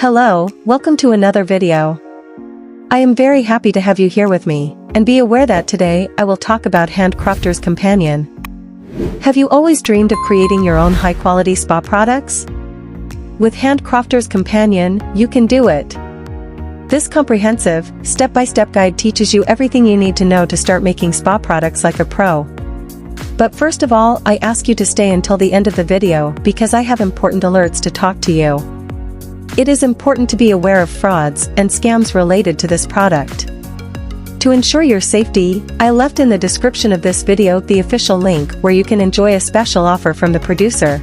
Hello, welcome to another video. I am very happy to have you here with me, and be aware that today I will talk about Handcrafter's Companion. Have you always dreamed of creating your own high-quality spa products? With Handcrafter's Companion, you can do it. This comprehensive, step-by-step guide teaches you everything you need to know to start making spa products like a pro. But first of all, I ask you to stay until the end of the video because I have important alerts to talk to you. It is important to be aware of frauds and scams related to this product. To ensure your safety, I left in the description of this video the official link where you can enjoy a special offer from the producer.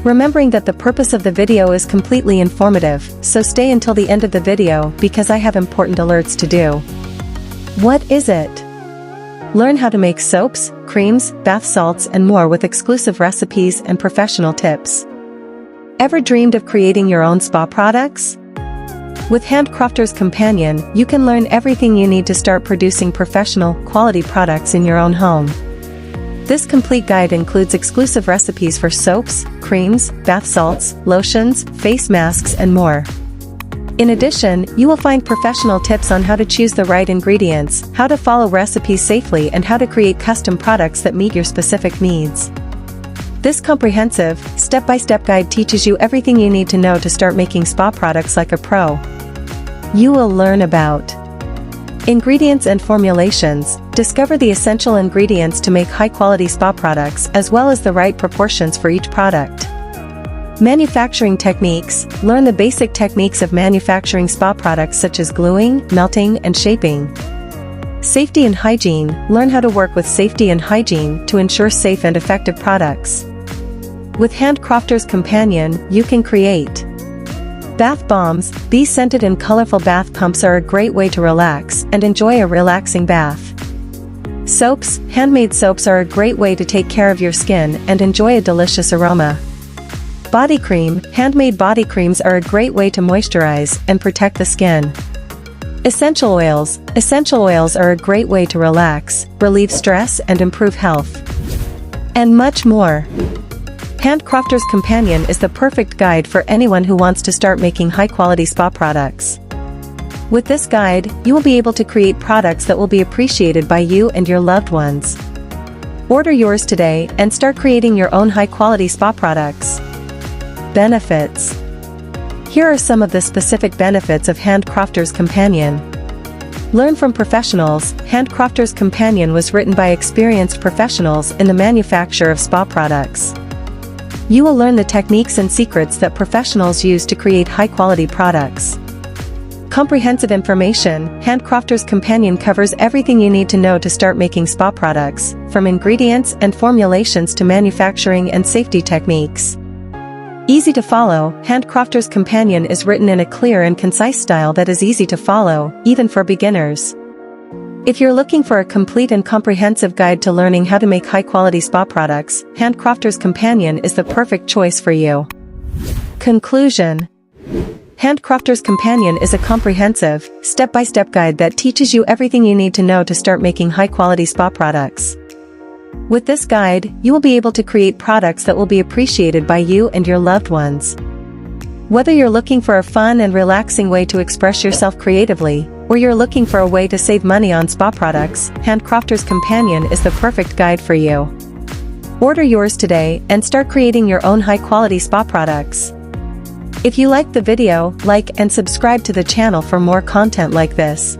Remembering that the purpose of the video is completely informative, so stay until the end of the video because I have important alerts to do. What is it? Learn how to make soaps, creams, bath salts and more with exclusive recipes and professional tips. Ever dreamed of creating your own spa products? With Handcrafter's Companion, you can learn everything you need to start producing professional, quality products in your own home. This complete guide includes exclusive recipes for soaps, creams, bath salts, lotions, face masks and more. In addition, you will find professional tips on how to choose the right ingredients, how to follow recipes safely and how to create custom products that meet your specific needs. This comprehensive, step-by-step guide teaches you everything you need to know to start making spa products like a pro. You will learn about ingredients and formulations. Discover the essential ingredients to make high-quality spa products as well as the right proportions for each product. Manufacturing techniques. Learn the basic techniques of manufacturing spa products such as gluing, melting, and shaping. Safety and hygiene. Learn how to work with safety and hygiene to ensure safe and effective products. With Handcrafter's Companion, you can create bath bombs. These scented and colorful bath pumps are a great way to relax and enjoy a relaxing bath. Soaps. Handmade soaps are a great way to take care of your skin and enjoy a delicious aroma. Body cream. Handmade body creams are a great way to moisturize and protect the skin. Essential oils. Essential oils are a great way to relax, relieve stress and improve health. And much more. Handcrafter's Companion is the perfect guide for anyone who wants to start making high-quality spa products. With this guide, you will be able to create products that will be appreciated by you and your loved ones. Order yours today and start creating your own high-quality spa products. Benefits. Here are some of the specific benefits of Handcrafter's Companion. Learn from professionals. Handcrafter's Companion was written by experienced professionals in the manufacture of spa products. You will learn the techniques and secrets that professionals use to create high-quality products. Comprehensive information. Handcrafter's Companion covers everything you need to know to start making spa products, from ingredients and formulations to manufacturing and safety techniques. Easy to follow. Handcrafter's Companion is written in a clear and concise style that is easy to follow, even for beginners. If you're looking for a complete and comprehensive guide to learning how to make high-quality spa products, Handcrafter's Companion is the perfect choice for you. Conclusion. Handcrafter's Companion is a comprehensive, step-by-step guide that teaches you everything you need to know to start making high-quality spa products. With this guide, you will be able to create products that will be appreciated by you and your loved ones. Whether you're looking for a fun and relaxing way to express yourself creatively, or you're looking for a way to save money on spa products, Handcrafter's Companion is the perfect guide for you. Order yours today and start creating your own high-quality spa products. If you liked the video, like and subscribe to the channel for more content like this.